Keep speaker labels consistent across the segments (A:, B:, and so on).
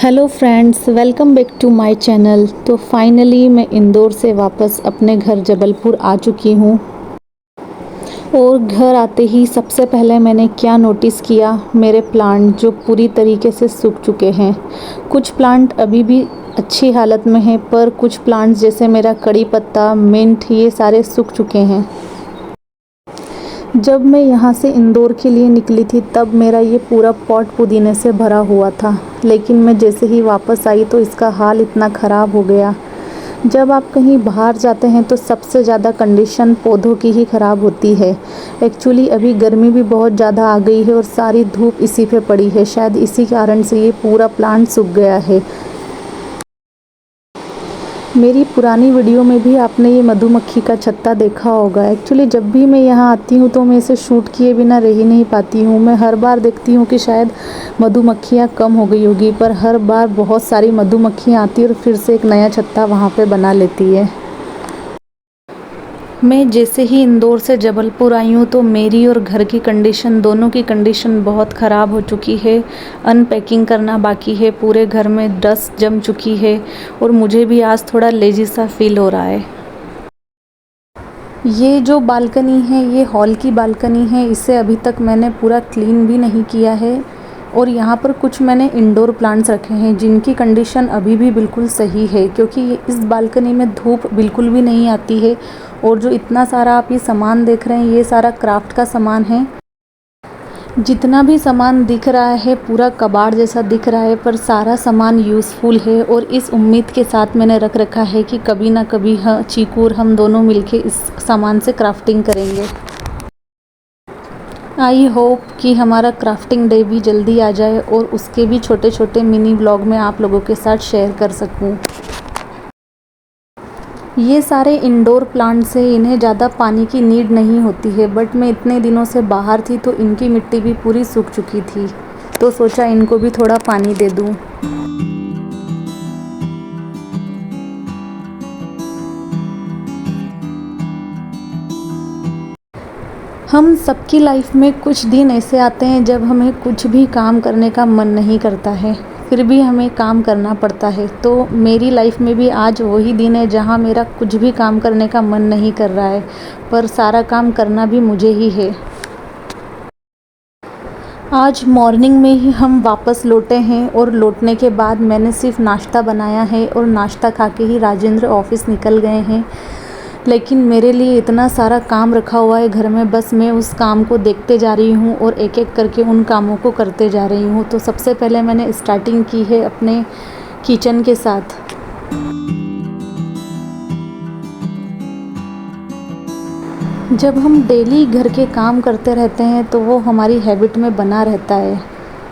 A: Hello friends, welcome back to my channel. तो finally मैं इंदौर से वापस अपने घर जबलपुर आ चुकी हूँ। और घर आते ही सबसे पहले मैंने क्या नोटिस किया, मेरे प्लांट जो पूरी तरीके से सूख चुके हैं। कुछ प्लांट अभी भी अच्छी हालत में हैं, पर कुछ प्लांट्स जैसे मेरा कड़ी पत्ता, मिंट, ये सारे सूख चुके हैं। जब मैं यहाँ से इंदौर के लिए निकली थी तब मेरा ये पूरा पॉट पुदीने से भरा हुआ था, लेकिन मैं जैसे ही वापस आई तो इसका हाल इतना ख़राब हो गया। जब आप कहीं बाहर जाते हैं तो सबसे ज़्यादा कंडीशन पौधों की ही ख़राब होती है। एक्चुअली अभी गर्मी भी बहुत ज़्यादा आ गई है और सारी धूप इसी पे पड़ी है, शायद इसी कारण से ये पूरा प्लांट सूख गया है। मेरी पुरानी वीडियो में भी आपने ये मधुमक्खी का छत्ता देखा होगा। एक्चुअली जब भी मैं यहाँ आती हूँ तो मैं इसे शूट किए बिना रह ही नहीं पाती हूँ। मैं हर बार देखती हूँ कि शायद मधुमक्खियाँ कम हो गई होगी, पर हर बार बहुत सारी मधुमक्खियाँ आती है और फिर से एक नया छत्ता वहाँ पे बना लेती है। मैं जैसे ही इंदौर से जबलपुर आई हूँ तो मेरी और घर की कंडीशन, दोनों की कंडीशन बहुत ख़राब हो चुकी है। अनपैकिंग करना बाकी है, पूरे घर में डस्ट जम चुकी है और मुझे भी आज थोड़ा लेजी सा फील हो रहा है। ये जो बालकनी है ये हॉल की बालकनी है, इसे अभी तक मैंने पूरा क्लीन भी नहीं किया है। और यहाँ पर कुछ मैंने इंडोर प्लांट्स रखे हैं जिनकी कंडीशन अभी भी बिल्कुल सही है, क्योंकि इस बालकनी में धूप बिल्कुल भी नहीं आती है। और जो इतना सारा आप ये सामान देख रहे हैं ये सारा क्राफ्ट का सामान है। जितना भी सामान दिख रहा है पूरा कबाड़ जैसा दिख रहा है, पर सारा सामान यूज़फुल है और इस उम्मीद के साथ मैंने रख रखा है कि कभी ना कभी चीकू और हम दोनों मिलके इस सामान से क्राफ्टिंग करेंगे। आई होप कि हमारा क्राफ्टिंग डे भी जल्दी आ जाए और उसके भी छोटे छोटे मिनी व्लॉग में आप लोगों के साथ शेयर कर सकूं। ये सारे इंडोर प्लांट्स हैं, इन्हें ज़्यादा पानी की नीड नहीं होती है, बट मैं इतने दिनों से बाहर थी तो इनकी मिट्टी भी पूरी सूख चुकी थी, तो सोचा इनको भी थोड़ा पानी दे दूं। हम सबकी लाइफ में कुछ दिन ऐसे आते हैं जब हमें कुछ भी काम करने का मन नहीं करता है, फिर भी हमें काम करना पड़ता है। तो मेरी लाइफ में भी आज वही दिन है जहाँ मेरा कुछ भी काम करने का मन नहीं कर रहा है, पर सारा काम करना भी मुझे ही है। आज मॉर्निंग में ही हम वापस लौटे हैं और लौटने के बाद मैंने सिर्फ नाश्ता बनाया है और नाश्ता खा के ही राजेंद्र ऑफिस निकल गए हैं। लेकिन मेरे लिए इतना सारा काम रखा हुआ है घर में, बस मैं उस काम को देखते जा रही हूँ और एक एक करके उन कामों को करते जा रही हूँ। तो सबसे पहले मैंने स्टार्टिंग की है अपने किचन के साथ। जब हम डेली घर के काम करते रहते हैं तो वो हमारी हैबिट में बना रहता है।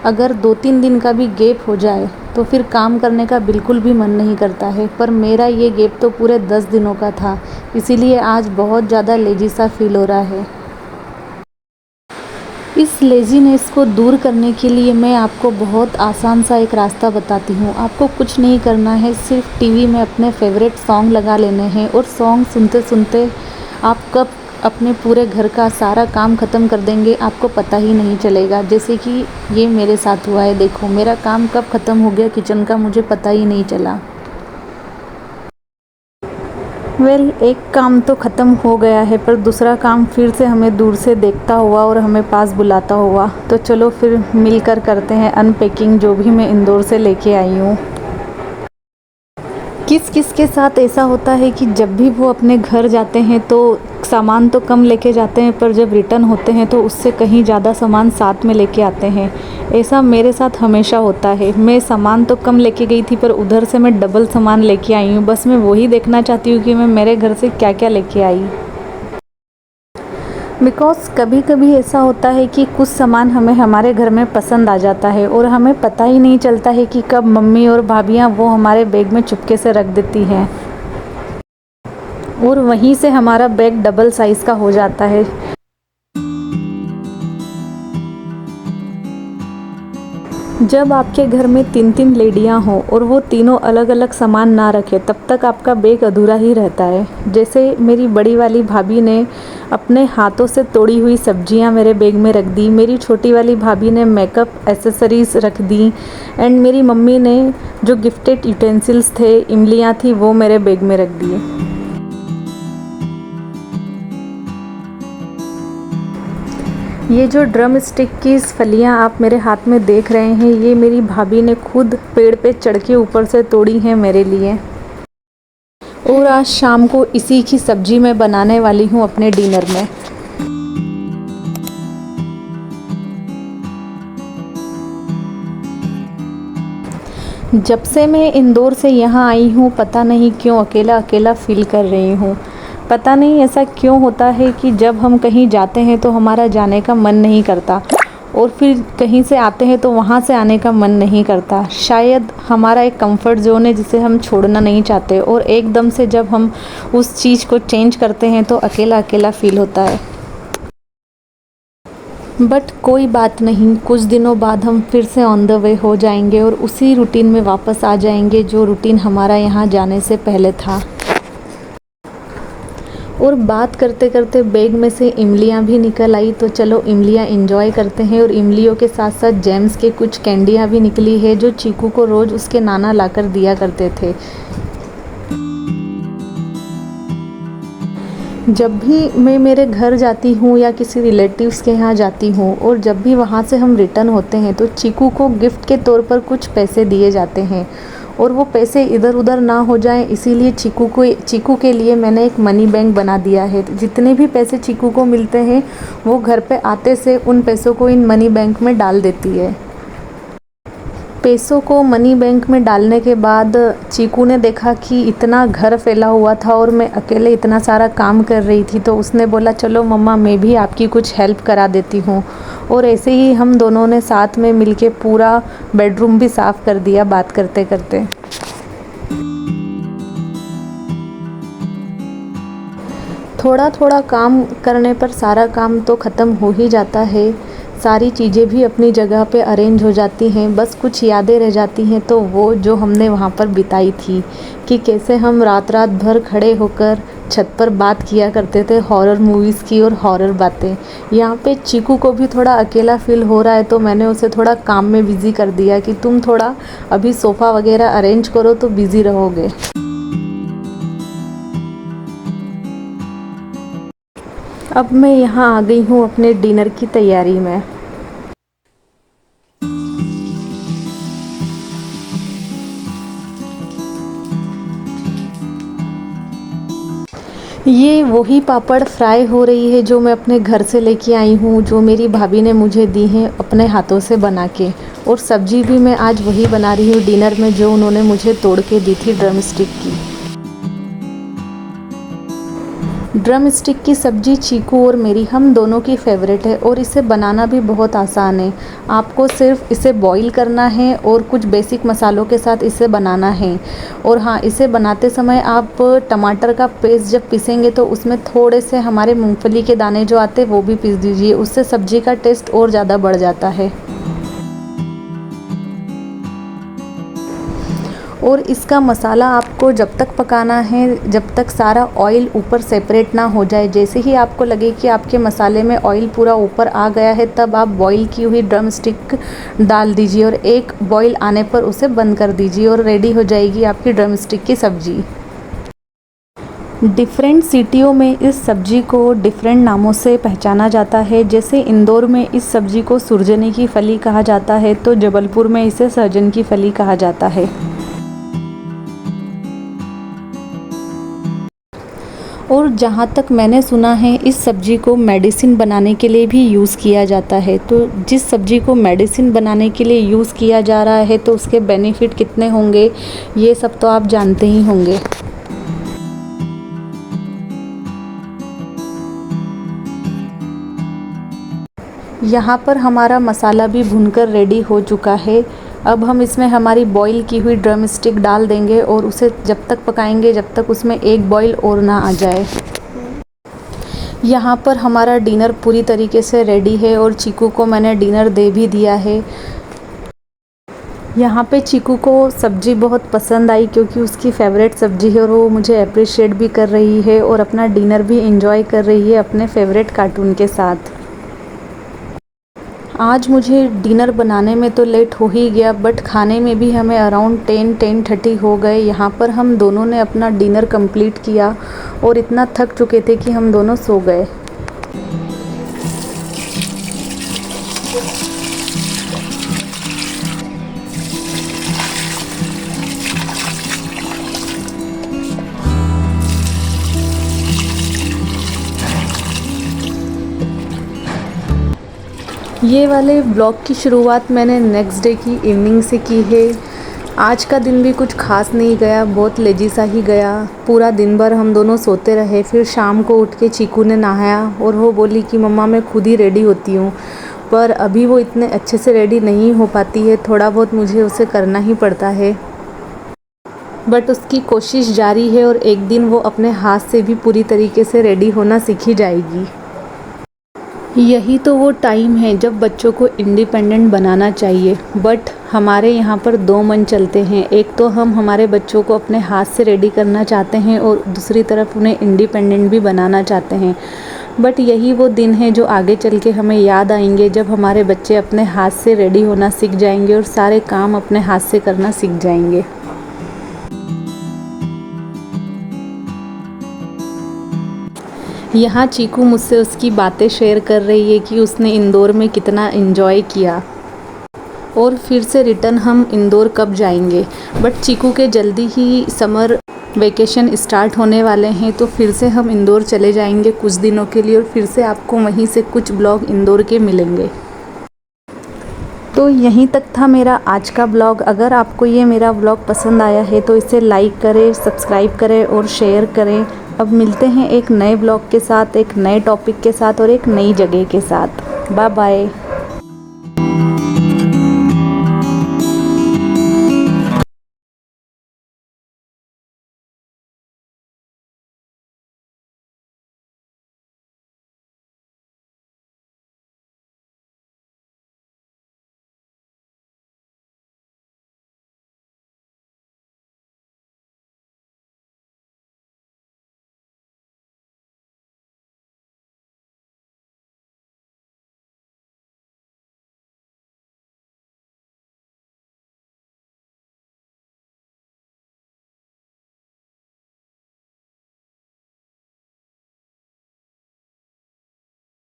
A: अगर 2-3 दिन का भी गैप हो जाए तो फिर काम करने का बिल्कुल भी मन नहीं करता है, पर मेरा ये गैप तो पूरे 10 दिनों का था, इसीलिए आज बहुत ज़्यादा लेजी सा फील हो रहा है। इस लेज़ीनेस को दूर करने के लिए मैं आपको बहुत आसान सा एक रास्ता बताती हूँ। आपको कुछ नहीं करना है, सिर्फ टीवी में अपने फेवरेट सॉन्ग लगा लेने हैं और सॉन्ग सुनते सुनते आप कब अपने पूरे घर का सारा काम ख़त्म कर देंगे आपको पता ही नहीं चलेगा। जैसे कि ये मेरे साथ हुआ है, देखो मेरा काम कब ख़त्म हो गया किचन का मुझे पता ही नहीं चला। एक काम तो ख़त्म हो गया है, पर दूसरा काम फिर से हमें दूर से देखता हुआ और हमें पास बुलाता हुआ। तो चलो फिर मिलकर करते हैं अनपैकिंग, जो भी मैं इंदौर से लेके आई हूँ। किस किस के साथ ऐसा होता है कि जब भी वो अपने घर जाते हैं तो सामान तो कम लेके जाते हैं, पर जब रिटर्न होते हैं तो उससे कहीं ज़्यादा सामान साथ में लेके आते हैं। ऐसा मेरे साथ हमेशा होता है। मैं सामान तो कम लेके गई थी पर उधर से मैं डबल सामान लेके आई हूँ। बस मैं वही देखना चाहती हूँ कि मैं मेरे घर से क्या क्या लेके आई। बिकॉज़ कभी कभी ऐसा होता है कि कुछ सामान हमें हमारे घर में पसंद आ जाता है और हमें पता ही नहीं चलता है कि कब मम्मी और भाभियाँ वो हमारे बैग में चुपके से रख देती हैं और वहीं से हमारा बैग डबल साइज़ का हो जाता है। जब आपके घर में 3-3 लेडियाँ हों और वो तीनों अलग-अलग सामान ना रखें तब तक आपका बैग अधूरा ही रहता है। जैसे मेरी बड़ी वाली भाभी ने अपने हाथों से तोड़ी हुई सब्जियां मेरे बैग में रख दी, मेरी छोटी वाली भाभी ने मेकअप एसेसरीज़ रख दी एंड मेरी मम्मी ने जो गिफ्टेड यूटेंसिल्स थे, इमलियाँ थी, वो मेरे बैग में रख दिए। ये जो ड्रम स्टिक की फलियाँ आप मेरे हाथ में देख रहे हैं, ये मेरी भाभी ने खुद पेड़ पे चढ़ के ऊपर से तोड़ी हैं मेरे लिए। और आज शाम को इसी की सब्जी मैं बनाने वाली हूँ अपने डिनर में। जब से मैं इंदौर से यहाँ आई हूँ पता नहीं क्यों अकेला अकेला फील कर रही हूँ। पता नहीं ऐसा क्यों होता है कि जब हम कहीं जाते हैं तो हमारा जाने का मन नहीं करता और फिर कहीं से आते हैं तो वहाँ से आने का मन नहीं करता। शायद हमारा एक कंफर्ट ज़ोन है जिसे हम छोड़ना नहीं चाहते और एकदम से जब हम उस चीज़ को चेंज करते हैं तो अकेला अकेला फील होता है। बट कोई बात नहीं, कुछ दिनों बाद हम फिर से ऑन द वे हो जाएंगे और उसी रूटीन में वापस आ जाएंगे जो रूटीन हमारा यहाँ जाने से पहले था। और बात करते करते बैग में से इमलियाँ भी निकल आई, तो चलो इमलियाँ एंजॉय करते हैं। और इमलियों के साथ साथ जेम्स के कुछ कैंडियाँ भी निकली है जो चीकू को रोज़ उसके नाना लाकर दिया करते थे। जब भी मैं मेरे घर जाती हूँ या किसी रिलेटिव्स के यहाँ जाती हूँ और जब भी वहाँ से हम रिटर्न होते हैं तो चीकू को गिफ्ट के तौर पर कुछ पैसे दिए जाते हैं और वो पैसे इधर उधर ना हो जाएं, इसीलिए चीकू के लिए मैंने एक मनी बैंक बना दिया है। जितने भी पैसे चीकू को मिलते हैं वो घर पे आते से उन पैसों को इन मनी बैंक में डाल देती है। पैसों को मनी बैंक में डालने के बाद चीकू ने देखा कि इतना घर फैला हुआ था और मैं अकेले इतना सारा काम कर रही थी, तो उसने बोला चलो मम्मा मैं भी आपकी कुछ हेल्प करा देती हूँ। और ऐसे ही हम दोनों ने साथ में मिलके पूरा बेडरूम भी साफ़ कर दिया बात करते करते। थोड़ा थोड़ा काम करने पर सारा काम तो ख़त्म हो ही जाता है, सारी चीज़ें भी अपनी जगह पे अरेंज हो जाती हैं। बस कुछ यादें रह जाती हैं, तो वो जो हमने वहाँ पर बिताई थी कि कैसे हम रात रात भर खड़े होकर छत पर बात किया करते थे हॉरर मूवीज़ की और हॉरर बातें। यहाँ पे चीकू को भी थोड़ा अकेला फील हो रहा है तो मैंने उसे थोड़ा काम में बिज़ी कर दिया कि तुम थोड़ा अभी सोफ़ा वगैरह अरेंज करो तो बिज़ी रहोगे। अब मैं यहाँ आ गई हूँ अपने डिनर की तैयारी में। ये वही पापड़ फ्राई हो रही है जो मैं अपने घर से लेके आई हूँ, जो मेरी भाभी ने मुझे दी हैं अपने हाथों से बना के। और सब्जी भी मैं आज वही बना रही हूँ डिनर में जो उन्होंने मुझे तोड़ के दी थी ड्रम स्टिक की। ड्रम स्टिक की सब्ज़ी चीकू और मेरी हम दोनों की फेवरेट है और इसे बनाना भी बहुत आसान है। आपको सिर्फ इसे बॉईल करना है और कुछ बेसिक मसालों के साथ इसे बनाना है। और हाँ, इसे बनाते समय आप टमाटर का पेस्ट जब पीसेंगे तो उसमें थोड़े से हमारे मूंगफली के दाने जो आते हैं वो भी पीस दीजिए, उससे सब्ज़ी का टेस्ट और ज़्यादा बढ़ जाता है। और इसका मसाला आपको जब तक पकाना है जब तक सारा ऑयल ऊपर सेपरेट ना हो जाए। जैसे ही आपको लगे कि आपके मसाले में ऑयल पूरा ऊपर आ गया है तब आप बॉईल की हुई ड्रम स्टिक डाल दीजिए और एक बॉईल आने पर उसे बंद कर दीजिए और रेडी हो जाएगी आपकी ड्रम स्टिक की सब्ज़ी। डिफरेंट सिटियों में इस सब्ज़ी को डिफरेंट नामों से पहचाना जाता है। जैसे इंदौर में इस सब्ज़ी को सुरजनी की फली कहा जाता है तो जबलपुर में इसे सहजन की फली कहा जाता है। और जहाँ तक मैंने सुना है इस सब्ज़ी को मेडिसिन बनाने के लिए भी यूज़ किया जाता है। तो जिस सब्ज़ी को मेडिसिन बनाने के लिए यूज़ किया जा रहा है तो उसके बेनिफिट कितने होंगे ये सब तो आप जानते ही होंगे। यहाँ पर हमारा मसाला भी भुनकर रेडी हो चुका है। अब हम इसमें हमारी बॉईल की हुई ड्रम स्टिक डाल देंगे और उसे जब तक पकाएंगे जब तक उसमें एक बॉईल और ना आ जाए। यहाँ पर हमारा डिनर पूरी तरीके से रेडी है और चीकू को मैंने डिनर दे भी दिया है। यहाँ पे चीकू को सब्ज़ी बहुत पसंद आई क्योंकि उसकी फ़ेवरेट सब्ज़ी है और वो मुझे अप्रिशिएट भी कर रही है और अपना डिनर भी एंजॉय कर रही है अपने फ़ेवरेट कार्टून के साथ। आज मुझे डिनर बनाने में तो लेट हो ही गया, बट खाने में भी हमें अराउंड 10-10:30 हो गए। यहाँ पर हम दोनों ने अपना डिनर कंप्लीट किया और इतना थक चुके थे कि हम दोनों सो गए। ये वाले ब्लॉग की शुरुआत मैंने नेक्स्ट डे की इवनिंग से की है। आज का दिन भी कुछ खास नहीं गया, बहुत लेजी सा ही गया। पूरा दिन भर हम दोनों सोते रहे। फिर शाम को उठ के चीकू ने नहाया और वो बोली कि मम्मा मैं खुद ही रेडी होती हूँ, पर अभी वो इतने अच्छे से रेडी नहीं हो पाती है, थोड़ा बहुत मुझे उसे करना ही पड़ता है। बट उसकी कोशिश जारी है और एक दिन वो अपने हाथ से भी पूरी तरीके से रेडी होना सीख ही जाएगी। यही तो वो टाइम है जब बच्चों को इंडिपेंडेंट बनाना चाहिए। बट हमारे यहाँ पर दो मन चलते हैं, एक तो हम हमारे बच्चों को अपने हाथ से रेडी करना चाहते हैं और दूसरी तरफ उन्हें इंडिपेंडेंट भी बनाना चाहते हैं। बट यही वो दिन है जो आगे चल के हमें याद आएंगे, जब हमारे बच्चे अपने हाथ से रेडी होना सीख जाएंगे और सारे काम अपने हाथ से करना सीख जाएंगे। यहाँ चीकू मुझसे उसकी बातें शेयर कर रही है कि उसने इंदौर में कितना एंजॉय किया और फिर से रिटर्न हम इंदौर कब जाएंगे। बट चीकू के जल्दी ही समर वेकेशन स्टार्ट होने वाले हैं, तो फिर से हम इंदौर चले जाएंगे कुछ दिनों के लिए और फिर से आपको वहीं से कुछ ब्लॉग इंदौर के मिलेंगे। तो यहीं तक था मेरा आज का ब्लॉग। अगर आपको ये मेरा ब्लॉग पसंद आया है तो इसे लाइक करें, सब्सक्राइब करें और शेयर करें। अब मिलते हैं एक नए ब्लॉग के साथ, एक नए टॉपिक के साथ और एक नई जगह के साथ। Bye bye.